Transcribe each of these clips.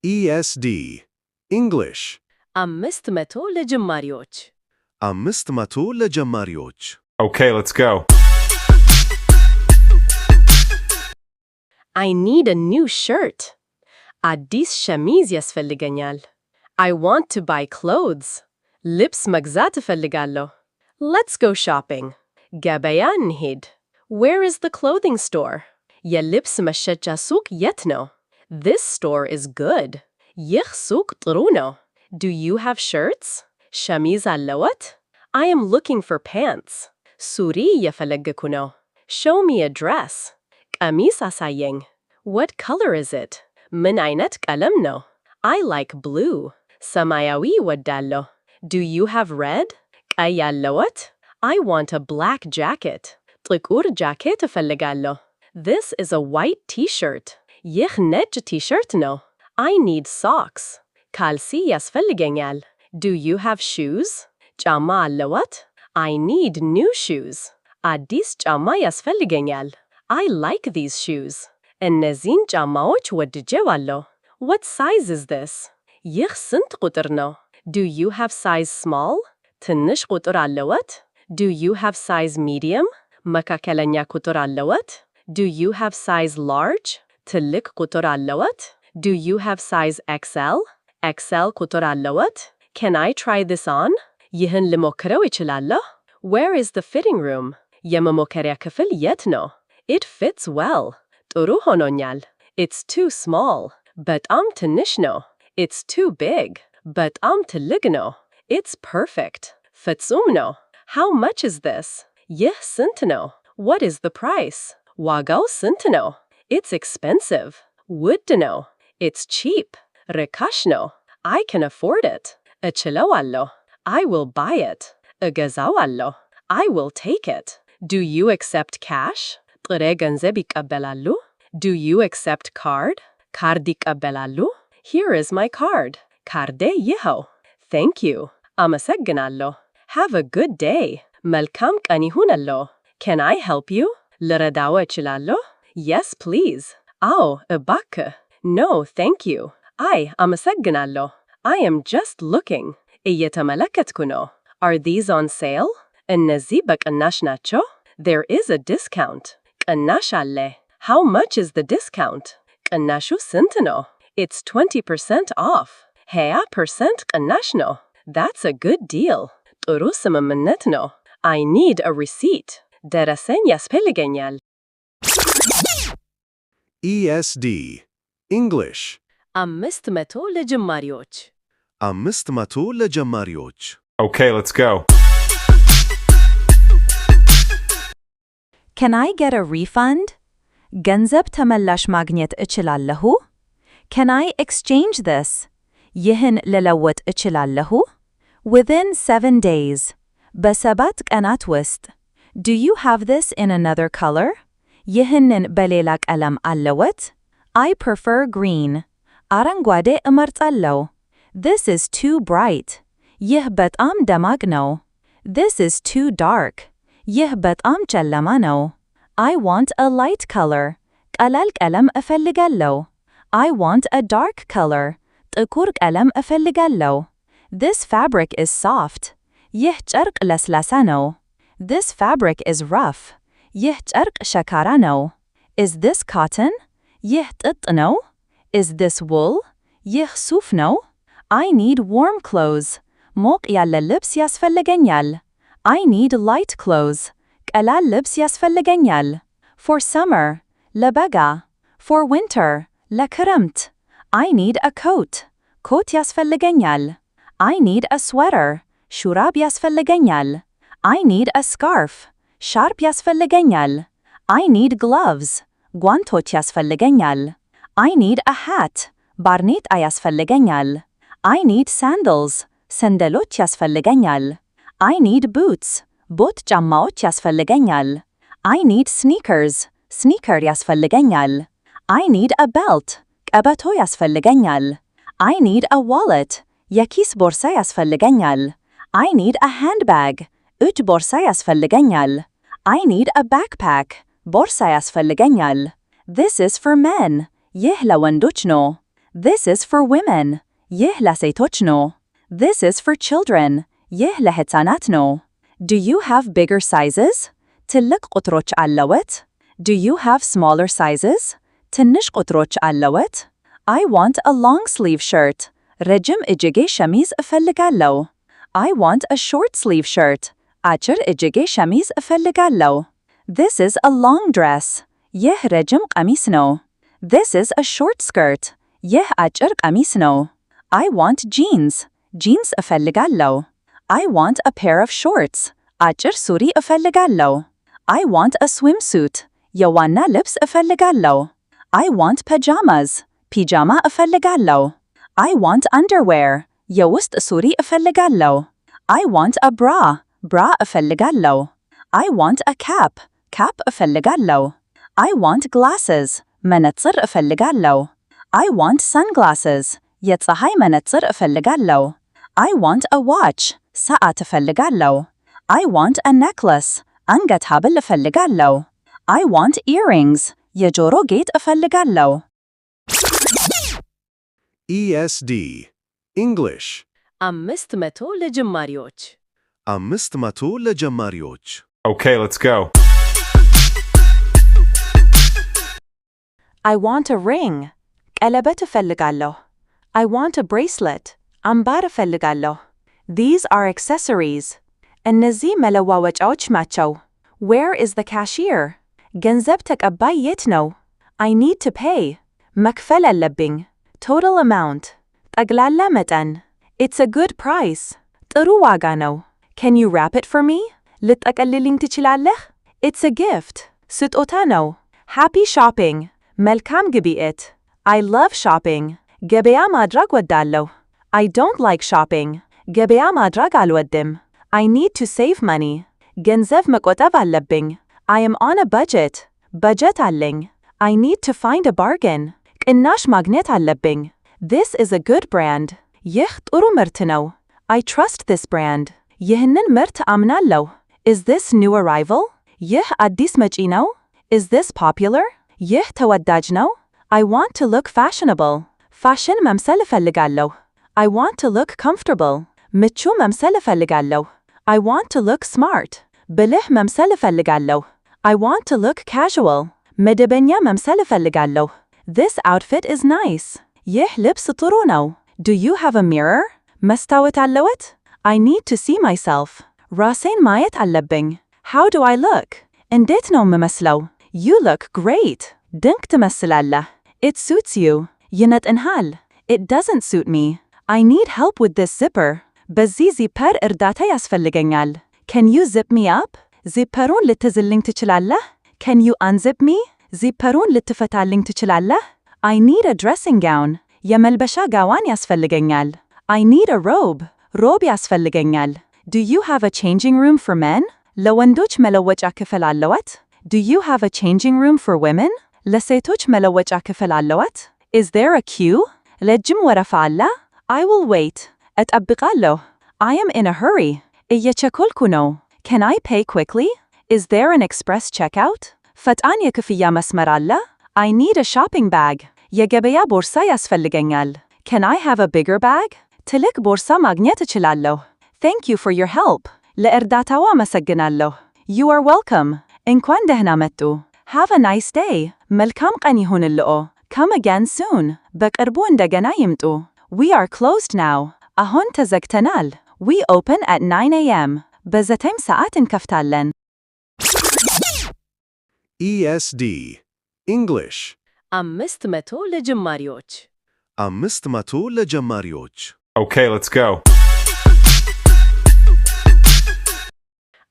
ESD English 500 ለጀማሪዎች 500 ለጀማሪዎች Okay, let's go. I need a new shirt. አዲስ ሸሚዝ ያስፈልገኛል. I want to buy clothes. ልብስ መግዛት እፈልጋለሁ. Let's go shopping. ገበያ እንሂድ. Where is the clothing store? የልብስ መሸጫ ሱቅ የት ነው? This store is good. ይህ ሱቅ ጥሩ ነው. Do you have shirts? ሸሚዝ አለዎት? I am looking for pants. ሱሪ እየፈለግኩ ነው. Show me a dress. ቀሚስ አሳየኝ. What color is it? ምን አይነት ቀለም ነው? I like blue. ሰማያዊ እወዳለሁ. Do you have red? ቀይ አለዎት? I want a black jacket. ጥቁር ጃኬት እፈልጋለሁ. This is a white t-shirt. ይህ ነጭ ቲ-ሸርት ነው. I need socks. ካልሲ ያስፈልገኛል. Do you have shoes? ጫማ አለዎት? I need new shoes. አዲስ ጫማ ያስፈልገኛል. I like these shoes. እነዚህን ጫማዎች ወድጄዋለሁ. What size is this? ይህ ስንት ቁጥር ነው? Do you have size small? ትንሽ ቁጥር አለዎት? Do you have size medium? መካከለኛ ቁጥር አለዎት? Do you have size large? ትልቅ ቁጥር አለዎት? Do you have size XL? XL ቁጥር አለዎት? Can I try this on? ይህን ልሞክረው እችላለሁ? Where is the fitting room? የመሞከሪያ ክፍል የት ነው? It fits well. ጥሩ ሆኖኛል. It's too small. በጣም ትንሽ ነው. It's too big. በጣም ትልቅ ነው. It's perfect. ፍጹም ነው. How much is this? ይህ ስንት ነው? What is the price? ዋጋው ስንት ነው? It's expensive. ውድ ነው. It's cheap. ርካሽ ነው. I can afford it. እችለዋለሁ. I will buy it. እገዛዋለሁ. I will take it. Do you accept cash? ጥሬ ገንዘብ ይቀበላሉ? Do you accept card? ካርድ ይቀበላሉ? Here is my card. ካርዴ ይኸው. Thank you. አመሰግናለሁ. Have a good day. መልካም ቀን ይሁንልዎ. Can I help you? ልረዳዎ እችላለሁ? Yes, please. አዎ, እባክህ. No, thank you. አመሰግናለሁ. I am just looking. እየተመለከትኩ ነው. Are these on sale? እነዚህ በቅናሽ ናቸው? There is a discount. ቅናሽ አለ. How much is the discount? ቅናሹ ስንት ነው? It's 20% off. 20% ቅናሽ ነው. That's a good deal. ጥሩ ስምምነት ነው. I need a receipt. ደረሰኝ ያስፈልገኛል. ESD English 500 ለጀማሪዎች 500 ለጀማሪዎች Okay, let's go. Can I get a refund? ገንዘብ ተመላሽ ማግኘት እችላለሁ? Can I exchange this? ይህን ልለውጥ እችላለሁ? Within 7 days. በሰባት ቀናት ውስጥ. Do you have this in another color? ይህንን በሌላ ቀለም አለዎት? I prefer green. አረንጓዴ እመርጣለሁ. This is too bright. ይህ በጣም ደማቅ ነው. This is too dark. ይህ በጣም ጨለማ ነው. I want a light color. ቀላል ቀለም እፈልጋለሁ. I want a dark color. ጥቁር ቀለም እፈልጋለሁ. This fabric is soft. ይህ ጨርቅ ለስላሳ ነው. This fabric is rough. ይህ ጨርቅ ሸካራ ነው. Is this cotton? ይህ ጥጥ ነው. Is this wool? ይህ ሱፍ ነው. I need warm clothes. ሞቅ ያለ ልብስ ያስፈልገኛል. I need light clothes. ቀላል ልብስ ያስፈልገኛል. For summer. ለበጋ. For winter. ለክረምት. I need a coat. ኮት ያስፈልገኛል. I need a sweater. ሹራብ ያስፈልገኛል. I need a scarf. ሻርፕ ያስፈልገኛል. I need gloves. ጓንቶች ያስፈልገኛል. I need a hat. ባርኔጣ ያስፈልገኛል. I need sandals. ሰንደሎች ያስፈልገኛል. I need boots. ቦት ጫማዎች ያስፈልገኛል. I need sneakers. ስኒከር ያስፈልገኛል. I need a belt. ቀበቶ ያስፈልገኛል. I need a wallet. የኪስ ቦርሳ ያስፈልገኛል. I need a handbag. እጅ ቦርሳ ያስፈልገኛል. I need a backpack. ቦርሳ ያስፈልገኛል. This is for men. ይህ ለወንዶች ነው. This is for women. ይህ ለሴቶች ነው። This is for children. ይህ ለሕፃናት ነው። Do you have bigger sizes? ትልቅ ቁጥሮች አለዎት? Do you have smaller sizes? ትንሽ ቁጥሮች አለዎት? I want a long sleeve shirt. ረጅም እጅጌ ሸሚዝ እፈልጋለሁ። I want a short sleeve shirt. አጭር እጅጌ ሸሚዝ እፈልጋለሁ። This is a long dress. ይህ ረጅም ቀሚስ ነው። This is a short skirt. ይህ አጭር ቀሚስ ነው። I want jeans. jeans እፈልጋለሁ። I want a pair of shorts. አጭር ሱሪ እፈልጋለሁ። I want a swimsuit. የዋና ልብስ እፈልጋለሁ። I want pajamas. ፒጃማ እፈልጋለሁ። I want underwear. የውስጥ ሱሪ እፈልጋለሁ። I want a bra. bra እፈልጋለሁ። I want a cap. cap እፈልጋለሁ። I want glasses. መነጽር እፈልጋለሁ። I want sunglasses. የፀሐይ መነጽር እፈልጋለሁ። I want a watch. ሰዓት እፈልጋለሁ። I want a necklace. አንገት ሐብል እፈልጋለሁ። I want earrings. የጆሮ ጌጥ እፈልጋለሁ። ESD English 500 ለጀማሪዎች 500 ለጀማሪዎች Okay, let's go. I want a ring. ቀለበት እፈልጋለሁ። I want a bracelet. አምባር እፈልጋለሁ። These are accessories. እነዚህ መለዋወጫዎች ናቸው። Where is the cashier? ገንዘብ ተቀባይ የት ነው? I need to pay. መክፈል አለብኝ። Total amount. ጠቅላላ መጠን. It's a good price. ጥሩ ዋጋ ነው። Can you wrap it for me? ልጠቀልልኝ ትችላለህ? It's a gift. ስጦታ ነው። Happy shopping. መልካም ግብይት. I love shopping. ገበያ ማድረግ ወዳለሁ። I don't like shopping. ገበያ ማድረግ አልወድም። I need to save money. ገንዘብ መቆጠብ አለብኝ። I am on a budget. በጀት አለኝ። I need to find a bargain. ቅናሽ ማግኘት አለብኝ። This is a good brand. ይህ ጥሩ ምርት ነው። I trust this brand. ይህንን ምርት አምናለሁ። Is this new arrival? ይህ አዲስ መጪ ነው። Is this popular? ይህ ተወዳጅ ነው። I want to look fashionable. ፋሽን መምሰል እፈልጋለሁ። I want to look comfortable. ምቹ መምሰል እፈልጋለሁ። I want to look smart. ብልህ መምሰል እፈልጋለሁ። I want to look casual. መደበኛ መምሰል እፈልጋለሁ። This outfit is nice. ይህ ልብስ ጥሩ ነው። Do you have a mirror? መስታወት አለዎት? I need to see myself. ራሴን ማየት አለብኝ። How do I look? እንዴት ነው የምመስለው? You look great. ድንቅ ትመስላለህ። It suits you. ይነጥንሃል። It doesn't suit me. I need help with this zipper. በዚህ ዚፐር እርዳታ ያስፈልገኛል። Can you zip me up? ዚፐሩን ልትዝልኝ ትችላለህ? Can you unzip me? ዚፐሩን ልትፈታልኝ ትችላለህ? I need a dressing gown. የመልበሻ ጋዋን ያስፈልገኛል። I need a robe. ሮብ ያስፈልገኛል። Do you have a changing room for men? ለወንዶች መለወጫ ክፍል አለዎት? Do you have a changing room for women? ለሴቶች መለወጫ ክፍል አለዎት? Is there a queue? ረጅም ወረፋ አለ? I will wait. እጠብቃለሁ። I am in a hurry. እየቸኮልኩ ነው። Can I pay quickly? Is there an express checkout? ፈጣን የክፍያ መስመር አለ? I need a shopping bag. የገበያ ቦርሳ ያስፈልገኛል። Can I have a bigger bag? ትልቅ ቦርሳ ማግኘት እችላለሁ። Thank you for your help. ለእርዳታው አመሰግናለሁ። You are welcome. እንኳን ደህና መጡ። Have a nice day. መልካም ቀን ይሁንልዎ። Come again soon. በቅርቡ እንደገና ይምጡ። We are closed now. አሁን ተዘግተናል። We open at 9 a.m. በ9 ሰዓት እንከፍታለን። ESD English 500 ለጀማሪዎች 500 ለጀማሪዎች Okay, let's go.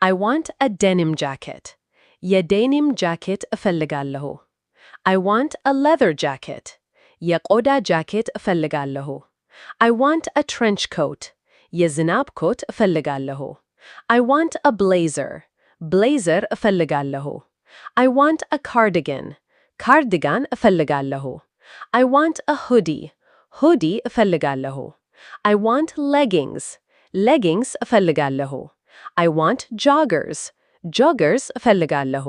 I want a denim jacket. የዴኒም ጃኬት እፈልጋለሁ። I want a leather jacket. የቆዳ ጃኬት እፈልጋለሁ። I want a trench coat. የዝናብ ኮት እፈልጋለሁ። I want a blazer. blazer እፈልጋለሁ። I want a cardigan. cardigan እፈልጋለሁ። I want a hoodie. hoodie እፈልጋለሁ። I want leggings. leggings እፈልጋለሁ። I want joggers. joggers እፈልጋለሁ።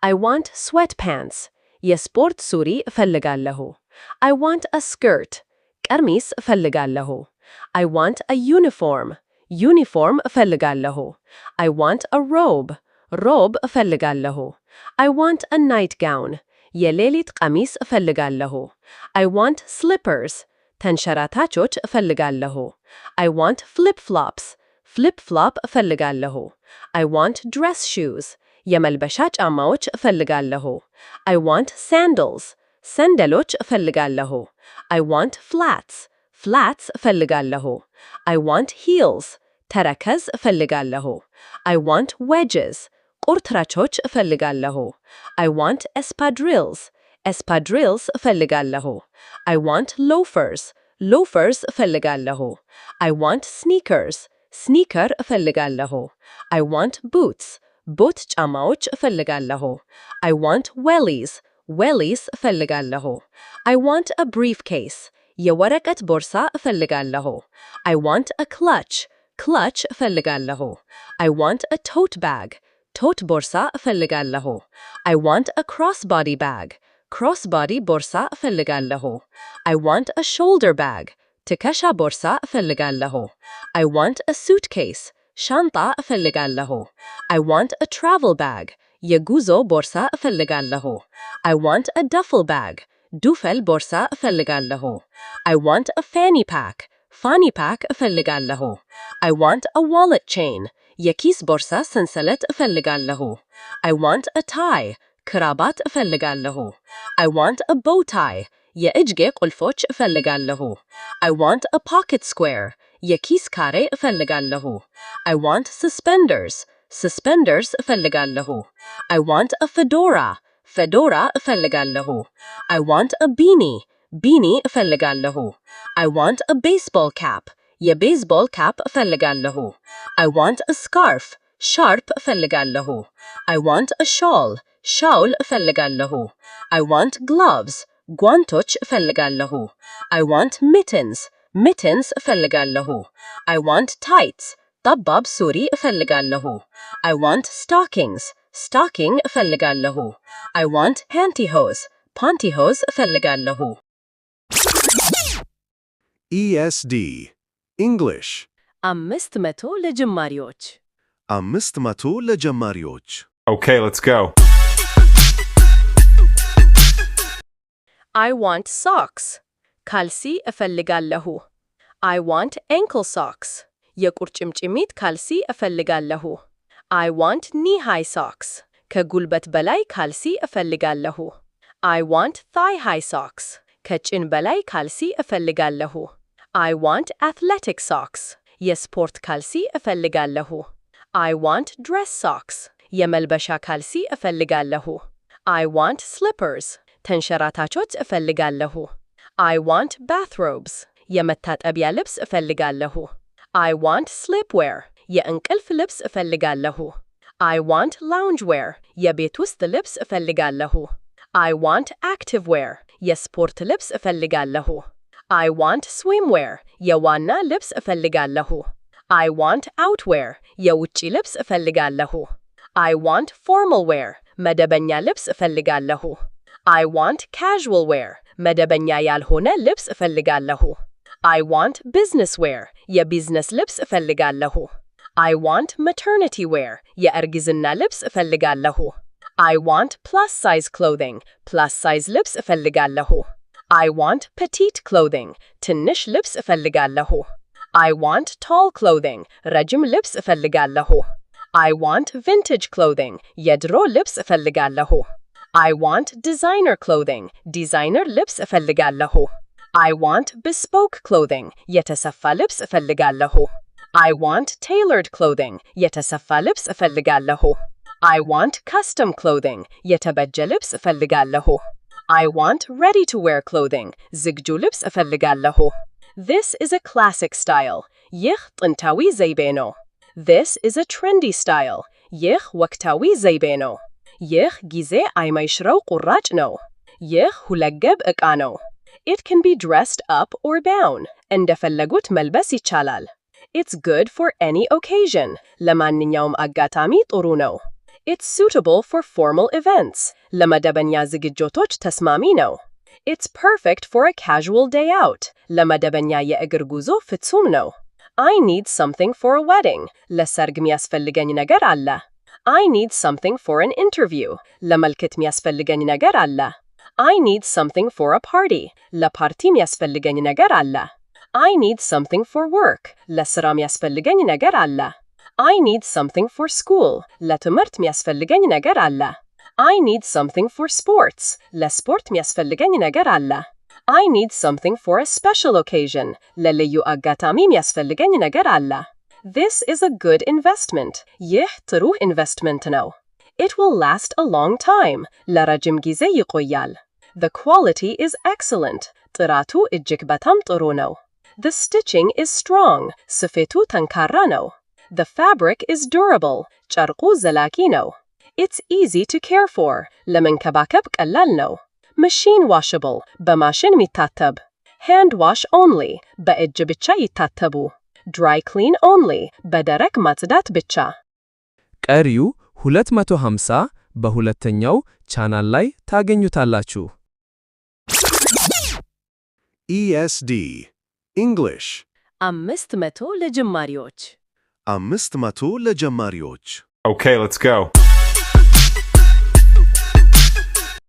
I want sweatpants. የስፖርት ሱሪ እፈልጋለሁ። I want a skirt. ቀሚስ እፈልጋለሁ። I want a uniform. ዩኒፎርም እፈልጋለሁ። I want a robe. ሮብ እፈልጋለሁ። I want a nightgown. የሌሊት ቀሚስ እፈልጋለሁ። I want slippers. ተንሸራታቾች እፈልጋለሁ። I want flip-flops. flip-flop እፈልጋለሁ። I want dress shoes. የመልበሻ ጫማዎች እፈልጋለሁ። I want sandals. ሰንደሎች እፈልጋለሁ። I want flats. flats እፈልጋለሁ። I want heels. ተረከዝ እፈልጋለሁ። I want wedges. ቁርጥራጮች እፈልጋለሁ። I want espadrilles. espadrilles እፈልጋለሁ። I want loafers. loafers እፈልጋለሁ። I want sneakers. sneaker እፈልጋለሁ። I want boots. boot ጫማዎች እፈልጋለሁ። I want wellies. wellies እፈልጋለሁ። I want a briefcase. የወረቀት ቦርሳ እፈልጋለሁ። I want a clutch. clutch እፈልጋለሁ። I want a tote bag. tote ቦርሳ እፈልጋለሁ። I want a crossbody bag. crossbody ቦርሳ እፈልጋለሁ። I want a shoulder bag. ትከሻ ቦርሳ እፈልጋለሁ። I want a suitcase. ሻንጣ እፈልጋለሁ። I want a travel bag. የጉዞ ቦርሳ እፈልጋለሁ። I want a duffel bag. ዱፈል ቦርሳ እፈልጋለሁ። I want a fanny pack. fanny pack እፈልጋለሁ። I want a wallet chain. የኪስ ቦርሳ ሰንሰለት እፈልጋለሁ። I want a tie. ክራባት እፈልጋለሁ። I want a bow tie. የእጅጌ ቁልፎች እፈልጋለሁ። I want a pocket square. የኪስ ካሬ እፈልጋለሁ። I want suspenders. suspenders እፈልጋለሁ። I want a fedora. fedora እፈልጋለሁ። I want a beanie. beanie እፈልጋለሁ። I want a baseball cap. የቤዝቦል ካፕ እፈልጋለሁ። I want a scarf. sharp እፈልጋለሁ። I want a shawl. shawl እፈልጋለሁ። I want gloves. ጓንቶች እፈልጋለሁ። I want mittens. mittens እፈልጋለሁ። I want tights. ጠባብ ሱሪ እፈልጋለሁ። I want stockings. stocking እፈልጋለሁ። I want pantyhose. pantyhose እፈልጋለሁ። ESD English 500 ለጀማሪዎች 500 ለጀማሪዎች Okay, let's go. I want socks. ካልሲ እፈልጋለሁ። I want ankle socks. የቁርጭምጭሚት ካልሲ እፈልጋለሁ። I want knee-high socks. ከጉልበት በላይ ካልሲ እፈልጋለሁ። I want thigh-high socks. ከጭን በላይ ካልሲ እፈልጋለሁ። I want athletic socks. የስፖርት ካልሲ እፈልጋለሁ። I want dress socks. የመልበሻ ካልሲ እፈልጋለሁ። I want slippers. ተንሸራታቾች እፈልጋለሁ። I want bathrobes. የመታጠቢያ ልብስ እፈልጋለሁ። I want sleepwear. የእንቅልፍ ልብስ እፈልጋለሁ። I want loungewear. የቤት ውስጥ ልብስ እፈልጋለሁ። I want activewear. የስፖርት ልብስ እፈልጋለሁ። I want swimwear. የዋና ልብስ እፈልጋለሁ። I want outwear. የውጪ ልብስ እፈልጋለሁ። I want formal wear. መደበኛ ልብስ እፈልጋለሁ። I want casual wear. መደበኛ ያልሆነ ልብስ እፈልጋለሁ። I want business wear. የቢዝነስ ልብስ እፈልጋለሁ። I want maternity wear. የእርግዝና ልብስ እፈልጋለሁ። I want plus size clothing. plus size ልብስ እፈልጋለሁ። I want petite clothing. ትንሽ ልብስ እፈልጋለሁ። I want tall clothing. ረጅም ልብስ እፈልጋለሁ። I want vintage clothing. የድሮ ልብስ እፈልጋለሁ። I want designer clothing. ዲዛይነር ልብስ እፈልጋለሁ። I want bespoke clothing. የተሰፋ ልብስ እፈልጋለሁ። I want tailored clothing. የተሰፋ ልብስ እፈልጋለሁ። I want custom clothing. የተበጀ ልብስ እፈልጋለሁ። I want ready-to-wear clothing. ዝግጁ ልብስ እፈልጋለሁ። This is a classic style. ይህ ጥንታዊ ዘይቤ ነው። This is a trendy style. ይህ ወቅታዊ ዘይቤ ነው። ይህ ጊዜ አይማይሽረው ቁራጭ ነው። ይህ ሁለገብ ዕቃ ነው። It can be dressed up or down. እንደፈለጉት መልበስ ይቻላል። It's good for any occasion. ለማንኛውም አጋጣሚ ጥሩ ነው። It's suitable for formal events. ለመደበኛ ዝግጅቶች ተስማሚ ነው። It's perfect for a casual day out. ለመደበኛ የእግር ጉዞ ፍጹም ነው። I need something for a wedding. ለሰርግ የሚያስፈልገኝ ነገር አለ። I need something for an interview. ለመልክት የሚያስፈልገኝ ነገር አለ። I need something for a party. ለፓርቲ የሚያስፈልገኝ ነገር አለ። I need something for work. ለስራ የሚያስፈልገኝ ነገር አለ። I need something for school. ለትምህርት የሚያስፈልገኝ ነገር አለ። I need something for sports. ለስፖርት የሚያስፈልገኝ ነገር አለ። I need something for a special occasion. ለልዩ አጋጣሚ የሚያስፈልገኝ ነገር አለ። This is a good investment. ይህ ጥሩ ኢንቨስትመንት ነው። It will last a long time. ለረጅም ጊዜ ይቆያል። The quality is excellent. ጥራቱ እጅግ በጣም ጥሩ ነው። The stitching is strong. ስፌቱ ጠንካራ ነው። The fabric is durable. ጨርቁ ዘላቂ ነው። It's easy to care for. ለመንከባከብ ቀላል ነው። Machine washable. በማሽን የሚታጠብ። Hand wash only. በእጅ ብቻ ይታጠቡ። Dry clean only. በደረቅ ማጽዳት ብቻ። ቀሪው 250 በሁለተኛው ቻናል ላይ ታገኙታላችሁ። ESD English 500 ለጀማሪዎች 500 ለጀማሪዎች Okay, let's go.